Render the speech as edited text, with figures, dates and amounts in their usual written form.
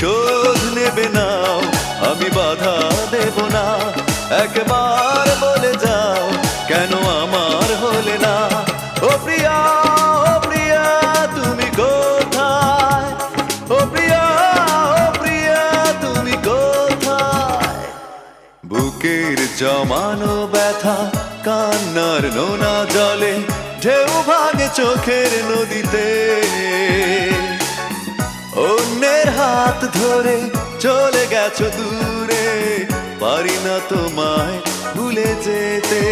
প্রতিশোধ নেবে নাও, আমি বাধা দেব না। একবার বলে যাও কেন আমার হলে না। ও প্রিয়া, ও প্রিয়া তুমি কোথায়? ও প্রিয়া, ও প্রিয়া তুমি কোথায়? বুকের জমানো ব্যথা কান্নার নোনা জলে ঢেউ ভাঙে চোখের নদীতে। অন্যের হাত ধরে চলে গেছো দূরে, পারি না তোমায় ভুলে যেতে।